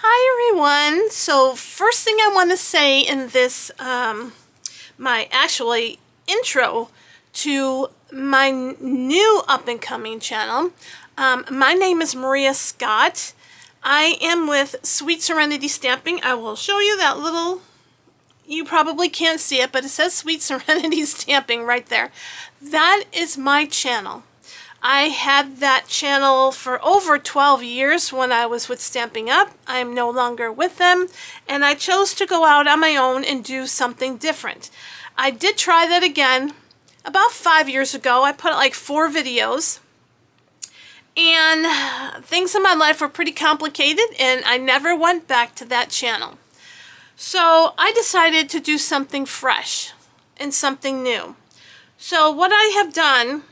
Hi everyone. So first thing I want to say in this my actually intro to my new up-and-coming channel. My name is Maria Scott. I am with Sweet Serenity Stamping. I will show you that little, you probably can't see it, but it says Sweet Serenity Stamping right there. That is my channel. I had that channel for over 12 years when I was with Stampin' Up. I am no longer with them, and I chose to go out on my own and do something different. I did try that again about 5 years ago. I put like 4 videos, and things in my life were pretty complicated, and I never went back to that channel. So I decided to do something fresh and something new. So what I have done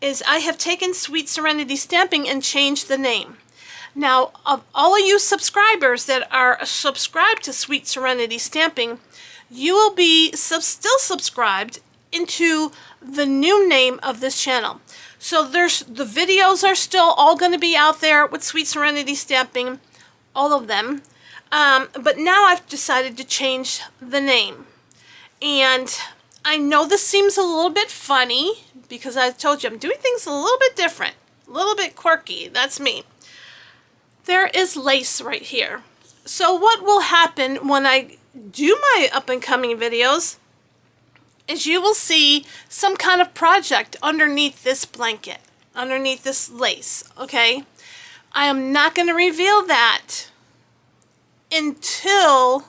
is I have taken Sweet Serenity Stamping and changed the name. Now, of all of you subscribers that are subscribed to Sweet Serenity Stamping, you will be still subscribed into the new name of this channel. So the videos are still all going to be out there with Sweet Serenity Stamping, all of them. But now I've decided to change the name. And I know this seems a little bit funny because I told you I'm doing things a little bit different, a little bit quirky. That's me. There is lace right here. So what will happen when I do my up-and-coming videos is you will see some kind of project underneath this blanket, underneath this lace, okay? I am not going to reveal that until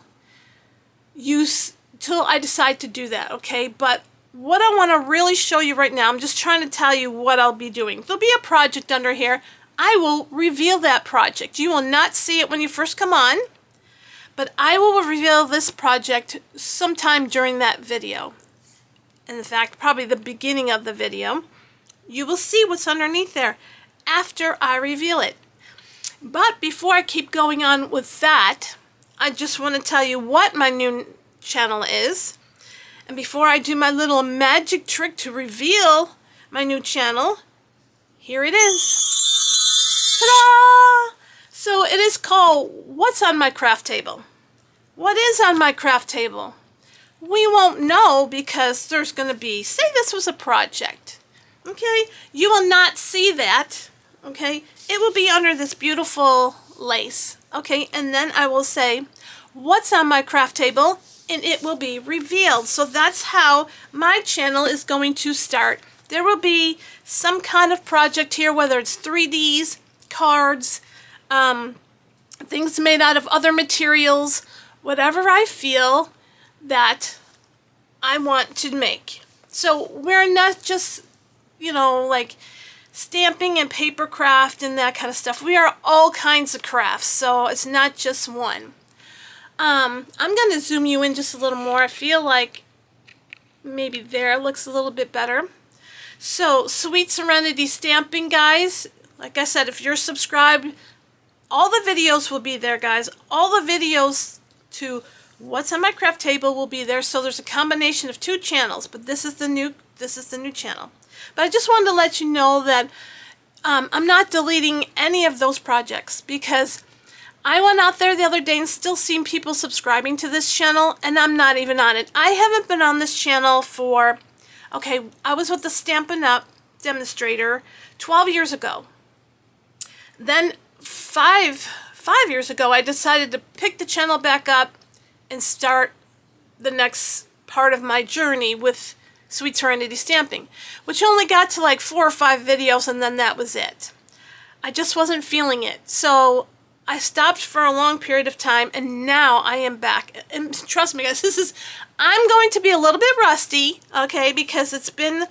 I decide to do that, okay? But what I want to really show you right now, I'm just trying to tell you what I'll be doing. There'll be a project under here. I will reveal that project. You will not see it when you first come on, but I will reveal this project sometime during that video. In fact, probably the beginning of the video. You will see what's underneath there after I reveal it. But before I keep going on with that, I just want to tell you what my new channel is. And before I do my little magic trick to reveal my new channel, here it is. Ta-da! So it is called What's on My Craft Table? What is on my craft table? We won't know because there's going to be, say this was a project. Okay? You will not see that. Okay? It will be under this beautiful lace. Okay? And then I will say, what's on my craft table? And it will be revealed. So that's how my channel is going to start. There will be some kind of project here, whether it's 3Ds, cards, things made out of other materials, whatever I feel that I want to make. So we're not just, you know, like stamping and paper craft and that kind of stuff. We are all kinds of crafts, so it's not just one. I'm going to zoom you in just a little more. I feel like maybe there looks a little bit better. So, Sweet Serenity Stamping, guys. Like I said, if you're subscribed, all the videos will be there, guys. All the videos to What's on My Craft Table will be there. So there's a combination of 2 channels, but this is the new channel. But I just wanted to let you know that I'm not deleting any of those projects because I went out there the other day and still seen people subscribing to this channel, and I'm not even on it. I haven't been on this channel for, okay, I was with the Stampin' Up demonstrator 12 years ago. Then five years ago, I decided to pick the channel back up and start the next part of my journey with Sweet Serenity Stamping, which only got to like 4 or 5 videos, and then that was it. I just wasn't feeling it. So I stopped for a long period of time, and now I am back. And trust me, guys, I'm going to be a little bit rusty, okay, because it's been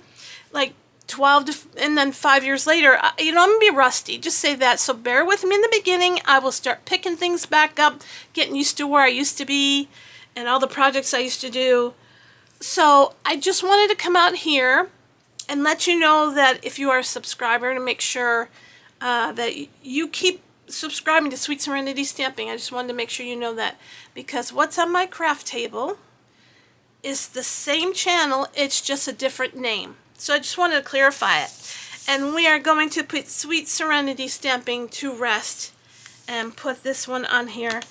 like 12 and then 5 years later. I'm going to be rusty. Just say that. So bear with me in the beginning. I will start picking things back up, getting used to where I used to be and all the projects I used to do. So I just wanted to come out here and let you know that if you are a subscriber, to make sure that you keep subscribing to Sweet Serenity Stamping. I just wanted to make sure you know that, because What's on My Craft Table is the same channel, it's just a different name. So I just wanted to clarify it. And we are going to put Sweet Serenity Stamping to rest and put this one on here,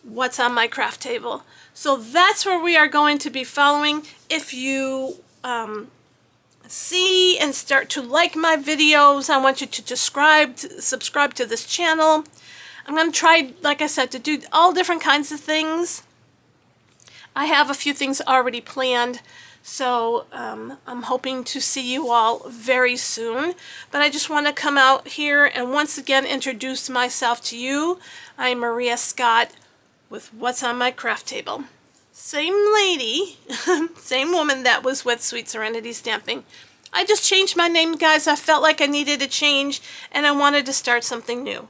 what's on my craft table. So that's where we are going to be following. If you see and start to like my videos, I want you to subscribe to this channel. I'm going to try, like I said, to do all different kinds of things. I have a few things already planned, so I'm hoping to see you all very soon. But I just want to come out here and once again introduce myself to you. I'm Maria Scott with What's on My Craft Table. Same lady, same woman that was with Sweet Serenity Stamping. I just changed my name, guys. I felt like I needed a change, and I wanted to start something new.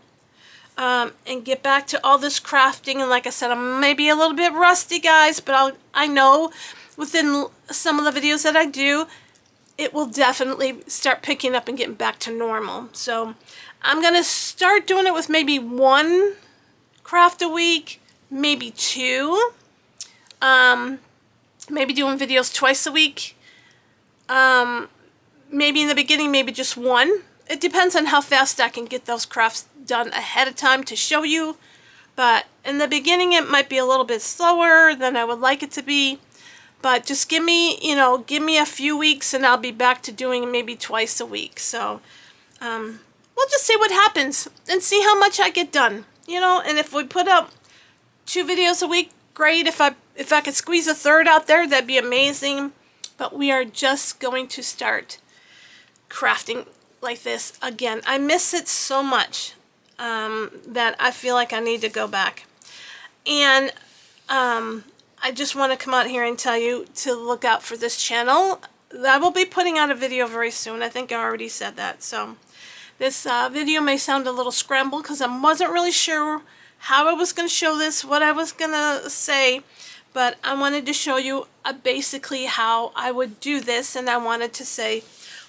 And get back to all this crafting. And like I said, I'm maybe a little bit rusty, guys, but I know within some of the videos that I do, it will definitely start picking up and getting back to normal. So I'm going to start doing it with maybe one craft a week, maybe two. Maybe doing videos twice a week. Maybe in the beginning, maybe just one. It depends on how fast I can get those crafts done ahead of time to show you. But in the beginning, it might be a little bit slower than I would like it to be. But just give me a few weeks and I'll be back to doing maybe twice a week. So we'll just see what happens and see how much I get done. And if we put up 2 videos a week, great. If I could squeeze a third out there, that'd be amazing. But we are just going to start crafting like this again. I miss it so much that I feel like I need to go back. And I just want to come out here and tell you to look out for this channel. I will be putting out a video very soon. I think I already said that. So this video may sound a little scrambled because I wasn't really sure how I was going to show this, what I was going to say, but I wanted to show you basically how I would do this, and I wanted to say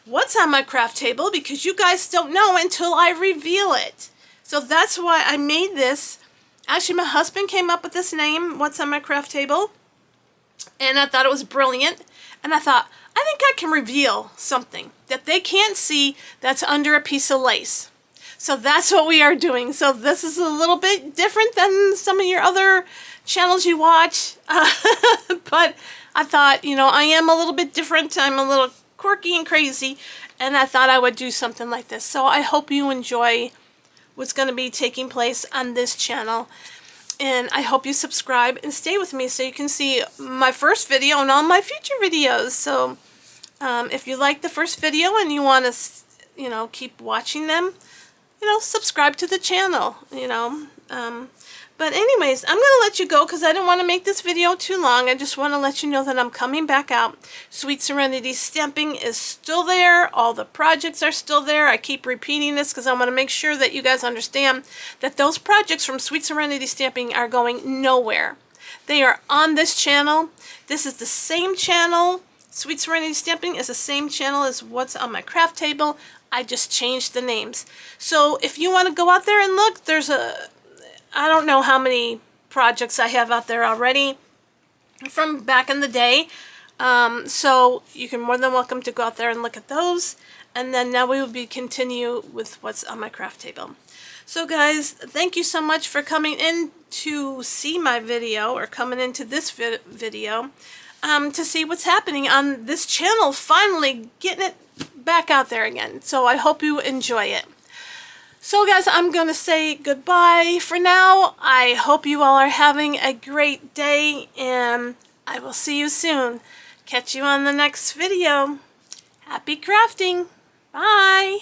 what's on my craft table because you guys don't know until I reveal it. So that's why I made this. Actually, my husband came up with this name, What's on My Craft Table, and I thought it was brilliant, and I thought, I think I can reveal something that they can't see that's under a piece of lace. So that's what we are doing. So this is a little bit different than some of your other channels you watch. But I thought, I am a little bit different. I'm a little quirky and crazy. And I thought I would do something like this. So I hope you enjoy what's going to be taking place on this channel. And I hope you subscribe and stay with me so you can see my first video and all my future videos. So if you like the first video and you want to, keep watching them, subscribe to the channel, But anyways, I'm going to let you go because I don't want to make this video too long. I just want to let you know that I'm coming back out. Sweet Serenity Stamping is still there. All the projects are still there. I keep repeating this because I want to make sure that you guys understand that those projects from Sweet Serenity Stamping are going nowhere. They are on this channel. This is the same channel. Sweet Serenity Stamping is the same channel as What's on My Craft Table. I just changed the names. So if you want to go out there and look, there's I don't know how many projects I have out there already from back in the day. So you can more than welcome to go out there and look at those. And then now we will continue with What's on My Craft Table. So guys, thank you so much for coming in to see my video, or coming into this video to see what's happening on this channel, finally getting it back out there again. So I hope you enjoy it. So guys, I'm going to say goodbye for now. I hope you all are having a great day, and I will see you soon. Catch you on the next video. Happy crafting. Bye.